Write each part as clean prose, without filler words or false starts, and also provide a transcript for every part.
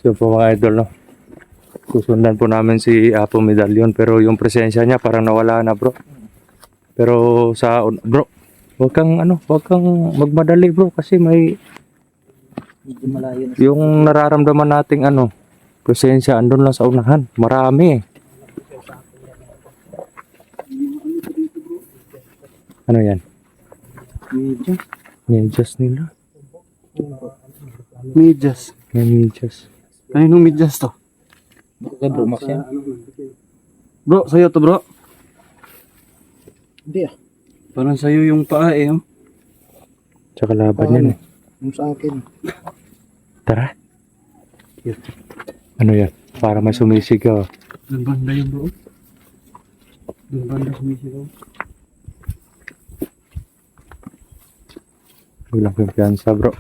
So po mga idol, no? Susundan po namin si Apo Medallion pero yung presensya niya parang nawala na bro. Pero bro, wag kang magmadali bro kasi may Medyo malayo na. yung nararamdaman nating presensya andun lang sa unahan. Marami eh. Ano yan? Medyas. Medyas nila. Medyas. May medyas. Kaninong medyas to? Baka bro, Max yan? Bro, sa'yo to bro? Hindi ah. Parang sa'yo yung paa eh. Oh. Tsaka laban yan eh. Yung sa akin. Tara. Ano yan? Para may sumisigaw. Doon banda yun bro. Doon banda sumisigaw. Walang kumpiyansa bro.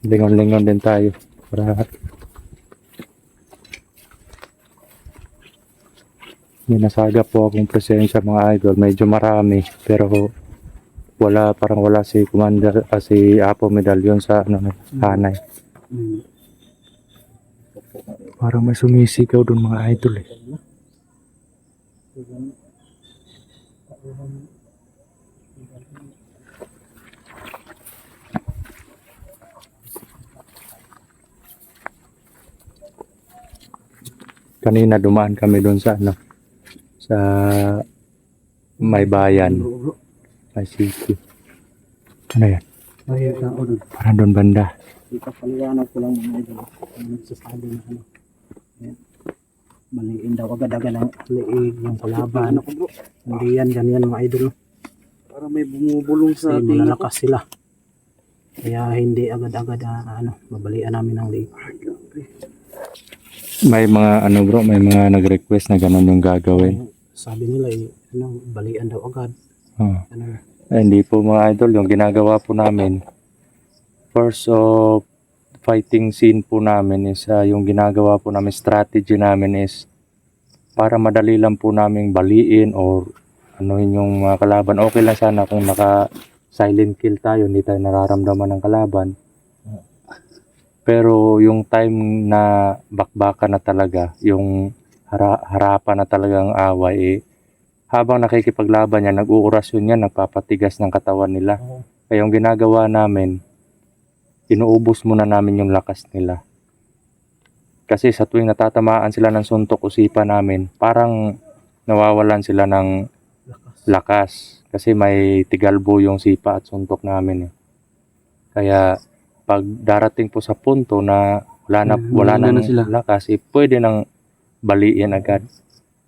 Lingon-lingon din tayo. Para may nasaga po akong presensya mga idol. Medyo marami. Pero parang wala si Commander, si Apo Medallion sa hanay. Parang may sumisigaw doon mga idol eh. Kanina dumaan kami doon sa sa may bayan, may city. Ano yan? Ay, tao doon. Parang doon banda. Ipapaliwanag ko lang mga idol. Ang nagsasabi na ano. Ayan. Maliin daw agad-agad ang liig yung kalaban. Ako bro. Hindi yan, ganyan mga idol. Para may bumubulong sa ating. Malalakas sila. Kaya hindi agad-agad mabalian namin ang liig. May mga bro, may mga nag-request na ganun yung gagawin. Sabi nila balian daw agad. Oh. Hindi po mga idol, yung ginagawa po namin, first of fighting scene po namin is yung ginagawa po namin, strategy namin is para madali lang po namin baliin or yung mga kalaban. Okay lang sana kung naka silent kill tayo, hindi tayo nararamdaman ng kalaban. Pero yung time na bakbakan na talaga, yung harapan na talagang away habang nakikipaglaban yan, nag-uurasyon yan, nagpapatigas ng katawan nila. Kaya yung ginagawa namin, inuubos muna namin yung lakas nila. Kasi sa tuwing natatamaan sila ng suntok o sipa namin, parang nawawalan sila ng lakas. Kasi may tigalbo yung sipa at suntok namin eh. Kaya pag darating po sa punto na wala na sila lakas, pwede nang baliin agad.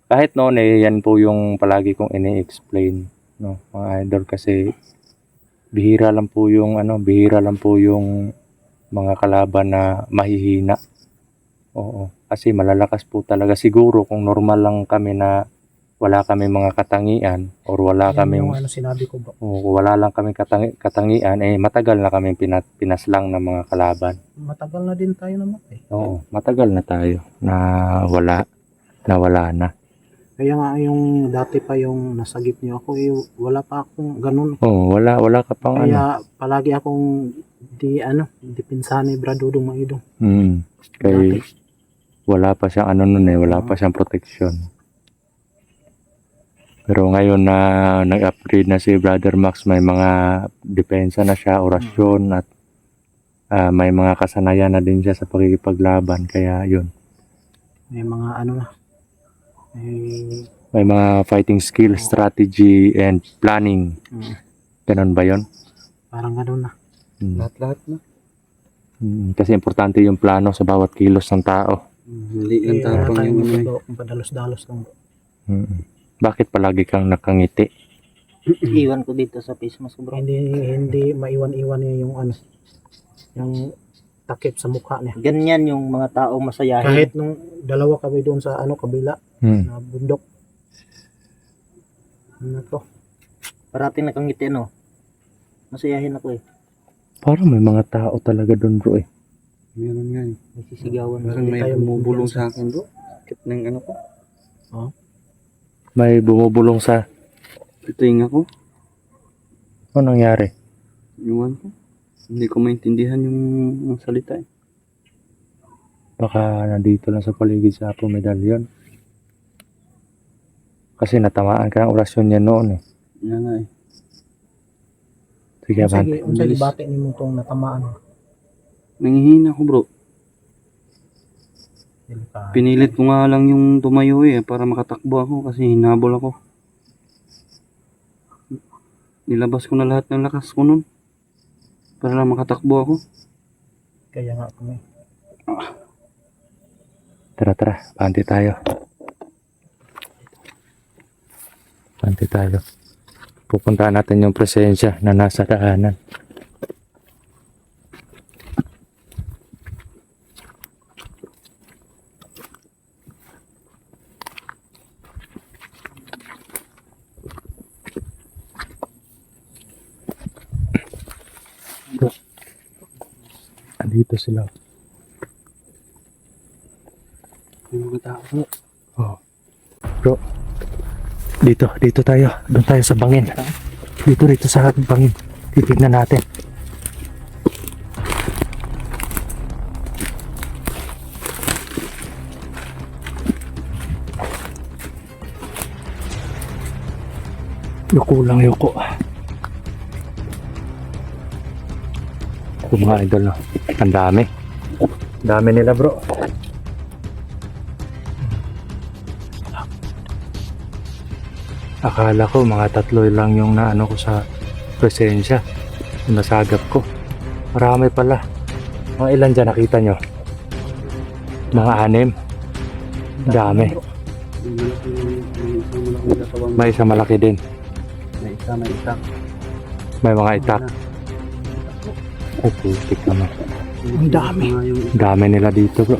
Kahit noon yan po yung palagi kong ini-explain, no, mga idol, kasi bihira lang po yung mga kalaban na mahihina. Oo, kasi malalakas po talaga. Siguro kung normal lang kami na wala kami mga katangian or wala kami sinabi ko ba? Wala lang kami katangian, matagal na kami pinaslang ng mga kalaban. Matagal na din tayo naman eh. Oo, matagal na tayo na wala na. Kaya nga yung dati pa yung nasagip niyo ako wala pa akong ganun. Oo, wala ka pang Kaya palagi akong di pinsa ni Bradudong mga idong. Kay wala pa siyang wala pa siyang protection. Pero ngayon na nag-upgrade na si Brother Max, may mga depensa na siya, orasyon, at may mga kasanayan na din siya sa pagkikipaglaban. Kaya yun. May mga may mga fighting skill, strategy, and planning. Ganun ba yun? Parang ganun na. Lahat-lahat na. Kasi importante yung plano sa bawat kilos ng tao. Hindi lang tapang yung padalos-dalos lang. Bakit palagi kang nakangiti? Iwan ko dito sa face mask bro. Hindi maiwan-iwan niya yung yung takip sa mukha niya. Ganyan yung mga tao masayahin. Kahit nung dalawa kami doon sa kabila na bundok. To. Parating nakangiti masayahin ako eh. Parang may mga tao talaga doon bro eh. Meron nga eh. May sisigawan. Parang may bumubulong sa akin bro. Kit ng ko. May bumubulong sa... Ito yung ako. Ano nangyari? Iwan ko. Hindi ko maintindihan yung salita eh. Baka nandito lang sa paligid sa Apo Medallion. Kasi natamaan ka ng orasyon niya noon eh. Yan nga eh. Sige, Abante. Unsay Ibate ni mo itong natamaan. Nangihina ko bro. Delikado. Pinilit ko nga lang yung tumayo eh para makatakbo ako kasi hinabol ako. Nilabas ko na lahat ng lakas ko nun para lang makatakbo ako. Kaya nga kami. Tara, Abante tayo. Abante tayo. Pupuntahan natin yung presensya na nasa daanan. Andito sila. Yung mga tao bro. Oh. Bro. Dito tayo. Doon tayo sa bangin. Dito sa bangin. Titignan natin. Yuko lang yuko. Ito mga idol, no? Ang dami. Dami nila bro. Akala ko mga 3 lang yung naano ko sa presensya. Yung nasagap ko. Marami pala. Mga ilan dyan nakita nyo? Mga 6. Dami. May isa malaki din. May isa. May mga itak. Ay, putik naman. Ang dami. Dami nila dito bro.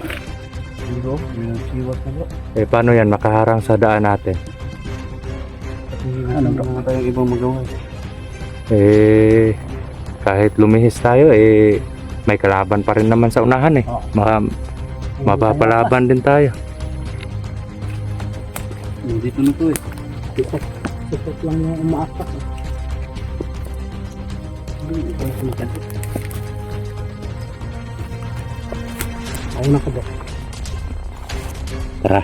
Bro, may nagsiwas na bro. Eh paano yan makaharang sa daan natin? Ano bro? Tayong ibang magawa. Eh kahit lumihis tayo eh may kalaban pa rin naman sa unahan eh. Mapapalaban din tayo. Dito na to eh. Sipot lang yung umaapak. Ako na ko ba? Tara.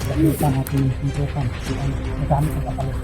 Pagkita natin yung sintukan. Madami ka kapalo.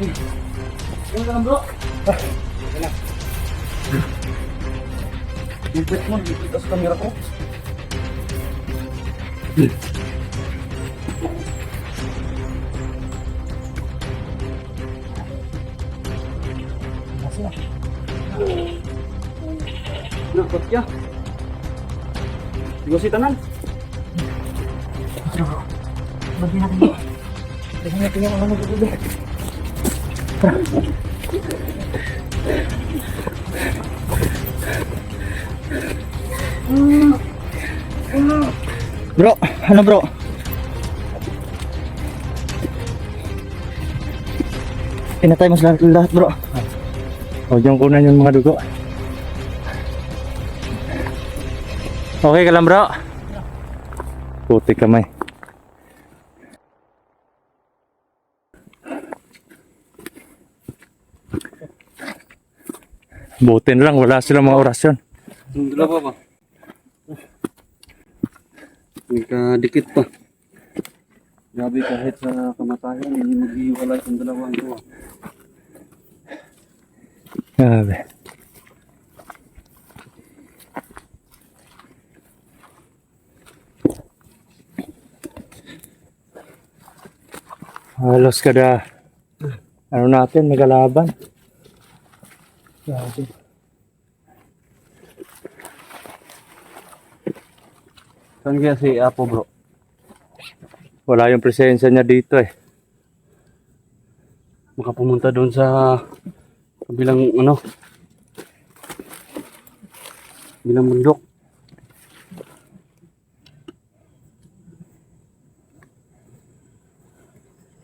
Ano ka lang bro? Ibit mo, ibit sa camera ko. Nakot ya. Digo si tanan. Bagyan natin yun. Bagyan natin yung ano dito. Bro, ano bro? Pinatay mo sa lahat bro. Huwag yung kunan yung mga dugo. Okay ka lang bro? Putik kamay. Buti na lang, wala silang mga orasyon. Yung dalawa ba? Nagkadikit pa. Grabe kahit sa kamatayan, hindi maghiwalay ang dalawang ito. Grabe. Halos kada ano natin, nagalaban. Grabe. Saan kaya si Apo bro? Wala yung presensya niya dito eh. Makapumunta doon sa kabilang ano? Bilang bundok.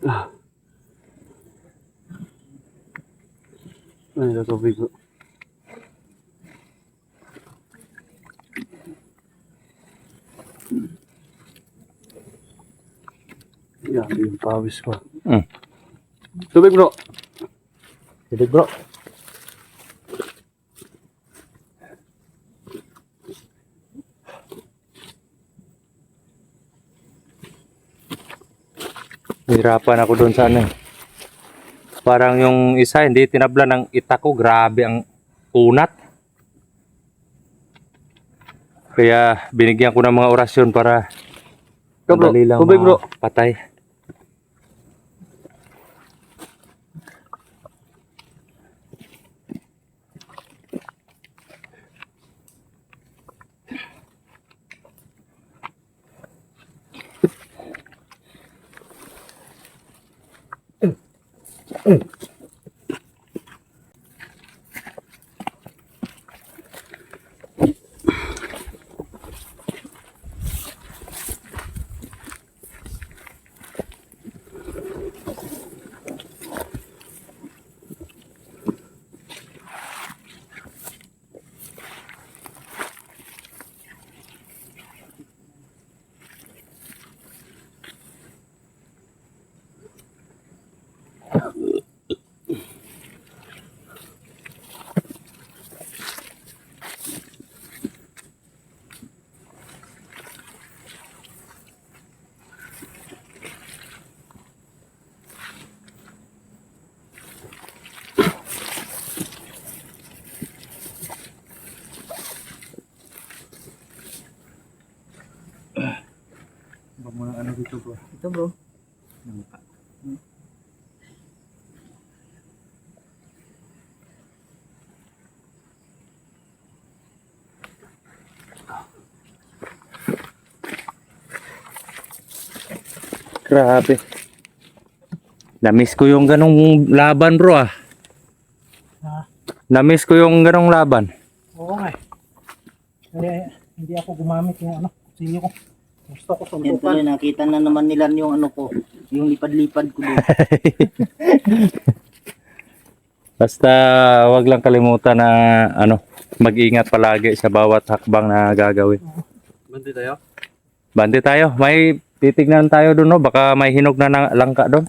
Ah. Ay, ito tubig bro. Yan, yung pawis ko. Tubig bro. Tubig bro. Hirapan ako doon sa ano eh. Parang yung isa hindi tinabla ng itako, grabe ang unat. Kaya binigyan ko ng mga orasyon para Ito, bro. madali lang Tubig, bro. patay. Baka mo ano dito bro. Ito bro. Grabe. Namiss ko yung ganong laban bro ah. Ha? Namiss ko yung ganong laban. Oo nga eh. Kaya hindi ako gumamit yung ano, sinyo ko. Gusto ko Yan suntukan. tuloy, nakita na naman nila yung ano ko, yung lipad-lipad ko doon. Basta wag lang kalimutan na ano, mag-ingat palagi sa bawat hakbang na gagawin. Bandi tayo? Bante tayo. May titignan tayo doon, no? Baka may hinog na langka doon.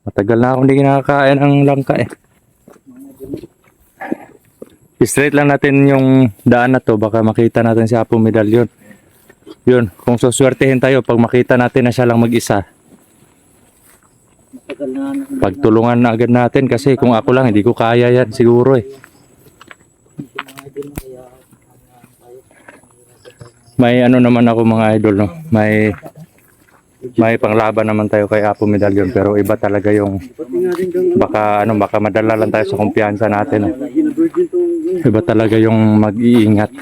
Matagal na akong hindi nakakain ng langka eh. Straight lang natin yung daan na to. Baka makita natin si Apo Medalyon. Yun, kung suswertehin tayo, pag makita natin na siya lang mag-isa. Tagal na. Pagtulungan na agad natin kasi kung ako lang, hindi ko kaya yan siguro eh. Mga idol na kaya. May ano naman ako mga idol, no? May panglaban naman tayo kay Apo Medallion pero iba talaga yung Pati nga rin kang baka madala lang tayo sa kumpiyansa natin. No? virgin to. Iba talaga yung mag-iingat.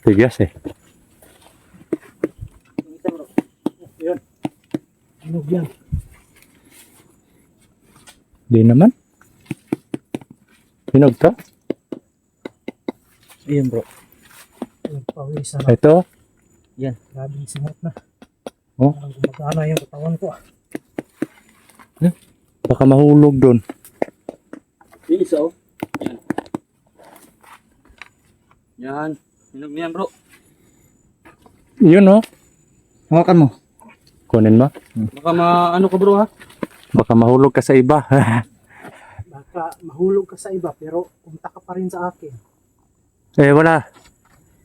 Tigas eh. Hinog yan. Di naman. Hinog to? Ayun bro. Yung pawisan. Ito? Grabing singot na. Oh. Parang gumagana yung katawan ko. Baka mahulog doon. Yung isa oh. Yan. Hinog niyan bro. Yun oh. Hawakan mo. Kunin mo. Baka ano ka bro ha? Baka mahulog ka sa iba. Baka mahulog ka sa iba pero punta ka pa rin sa akin. Eh wala.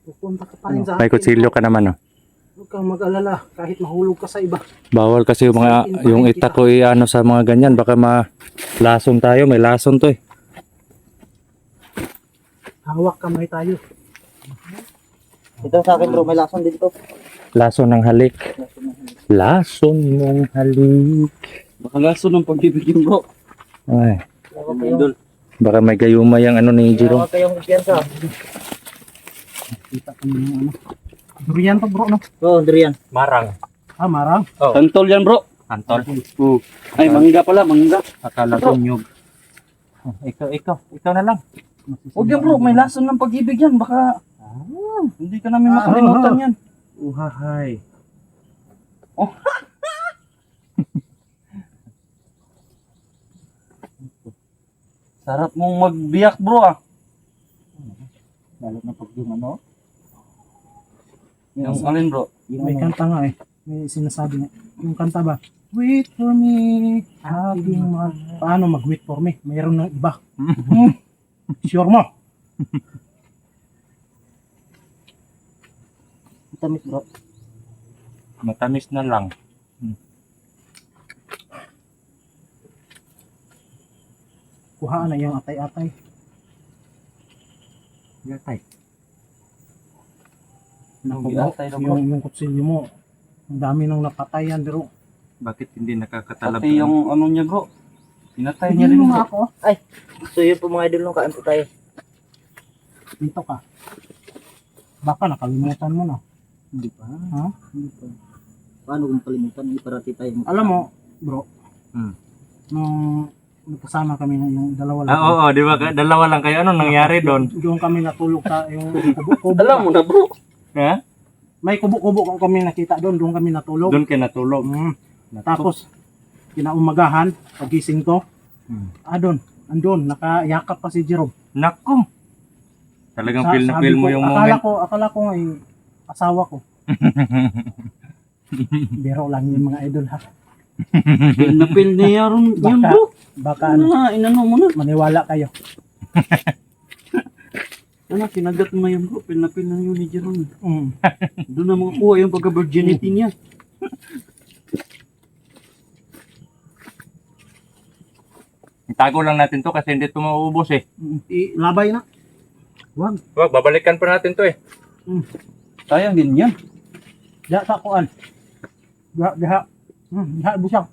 Pupunta ka pa rin sa May akin. kutsilyo ka naman oh. Huwag kang mag-alala kahit mahulog ka sa iba. Bawal kasi yung itak ko ano sa mga ganyan. Baka lason tayo. May lason to eh. Hawak kamay tayo. Ito sa akin bro, may lason dito. Lason ng halik. Lason ng halik. Baka lason ng pag-ibig yung bro. Ay, Idol. baka may gayuma yung ano ni Jiro. Huwag kayong kumpiyansa. Kita ko yung ano. Durian to bro no? Oo, Durian. Marang. Ah, marang. Santol yan bro. Antol. Ay, mangga pala, mangga. Akala ko nyug. Ikaw na lang. Huwag yan bro, may lason ng pag-ibig yan. Baka hindi ka namin makalimutan yan. Uhahay. Sarap mong magbiyak bro ah. Lalo na pag yung ano. Yung alin bro? May kanta nga eh. May sinasabi nga. Yung kanta ba? Wait for me. Paano mag-wait for me? Mayroon ng iba. Sure mo? Tamis bro. Matamis na lang. Kuhaan na yung atay-atay. Yatay. Naku, Atay daw, bro. yung kutsilyo mo. Ang dami nang napatay yan, pero Bakit hindi nakakatalab? Pati yung ano niya bro. Pinatay niya hindi rin mo nga bro. ako. So yun po mga idol nung kaan po tayo. Dito ka. Baka nakalimutan mo na. Hindi pa. Ha? Hindi pa. Paano kung kalimutan? Hindi parati tayo. Alam mo, bro, Hmm. nung nagkasama kami ng yung dalawa lang. Oo, di ba? Dalawa lang kayo. Anong nangyari doon? Doon kami natulog sa yung kubo-kubo. Alam mo na bro. Ha? May kubo-kubo kami nakita doon. Doon kami natulog. Doon kayo natulog. Tapos, kinaumagahan, pagising ko, Hmm. doon, andun, nakayakap pa si Jerome. Nako. Talagang feel na Sabi feel mo ko, yung akala ko nga asawa ko. Biro lang yung mga idol ha. Pil na pil niya ron yun Baka, bro. baka Ano na, inano mo na. maniwala kayo. Ano, kinagat mo yun bro. Pil na yun ni Jerome. Mm. Doon na makukuha yung pagka-virginity niya. Itago lang natin to kasi hindi to mauubos eh. Labay na. Wag. Wag, babalikan pa natin to eh. Sayang din yan. Diha sa kuan. Diha. Diha busang.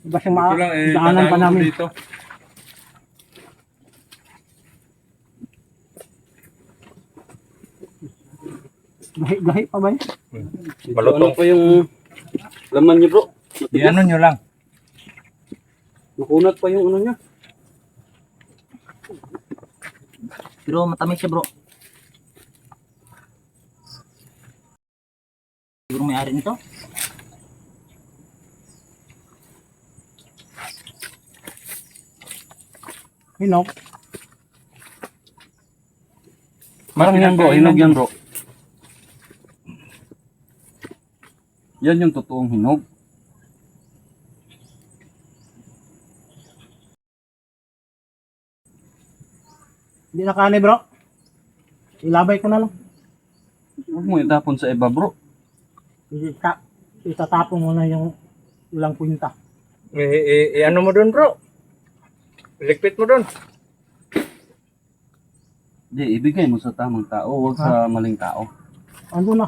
Iba siyang Ito lang eh, daanan pa tatago ko namin. dito. Gahi pa ba yun? Malutong. Ano pa yung laman niya bro? Ano nyo lang. Nakunat pa yung ano niya. Pero matamis siya bro. Siguro may ari nito. Hinog. Marang yan bro, hinog yan bro. Yan yung totoong hinog. Hindi na kani bro. Ilabay ko na lang. Huwag mo itapon sa iba, bro. Itatapon mo na yung ilang kwinta. Ano mo doon, bro? Ligpit mo doon. Di, ibigay mo sa tamang tao, huwag sa maling tao. Ano na?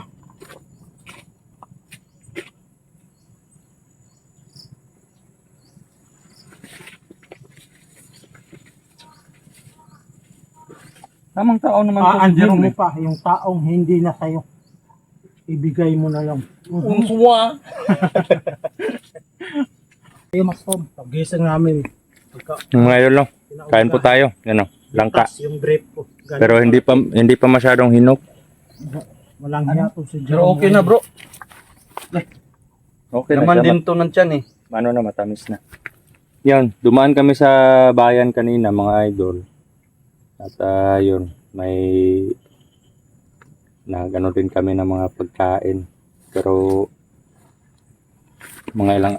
Tamang tao naman to si Aanhin Jerome mo eh. pa yung taong hindi na sa'yo. Ibigay mo na lang. Unsuwa. Ay, mas Tom, pagising namin. Ngayon lang. Kain po tayo. Yan o. Langka. Bukas yung grape ko. Galing Pero hindi pa masyadong hinok. Walang hiya to si Pero Jerome. okay na, bro. Okay na Naman siya. din to ng tiyan eh. Ano na, matamis na. Yan, dumaan kami sa bayan kanina, mga idol. At yun, may nagano din kami ng mga pagkain. Pero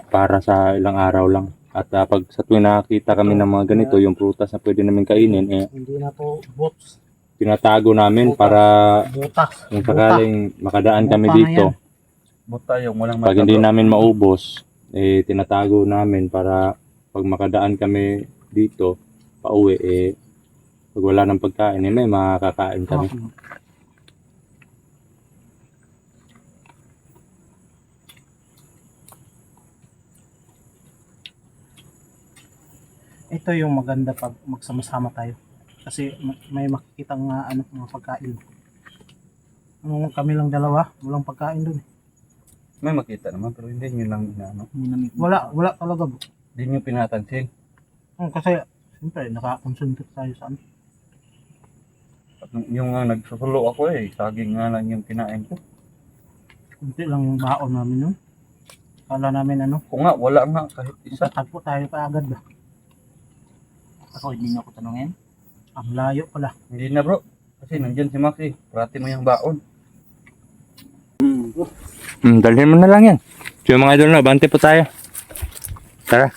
para sa ilang araw lang. At pag sa tuwing nakakita kami ng mga ganito, yung prutas na pwede namin kainin, Hindi na to bots. tinatago namin Buta. para Butas. yung sakaling makadaan kami Buta na dito. But tayo, walang Pag mata, hindi bro. namin maubos, tinatago namin para pag makadaan kami dito, pauwi, pag wala ng pagkain, may makakain kami. Ito yung maganda pag magsama-sama tayo. Kasi may makikitang mga pagkain. Kami lang dalawa, walang pagkain doon. May makita naman, pero hindi nyo lang inaano. Wala talaga. Bro. Hindi nyo pinatansin. Kasi, siyempre, nakakonsentrate tayo sa ano. At yung nga nagsusulo ako saging nga lang yung kinain ko. Kunti lang yung baon namin nun. Kala namin Kung nga, wala nga kahit isa. tatagpo tayo kaagad ba? Ako, hindi niyo ako tanungin. Ang layo pala. Hindi na, bro. Kasi nandyan si Maxi. Parati mo yung baon. Dalhin mo na lang yan. So yung mga idol na, bante po tayo. Tara.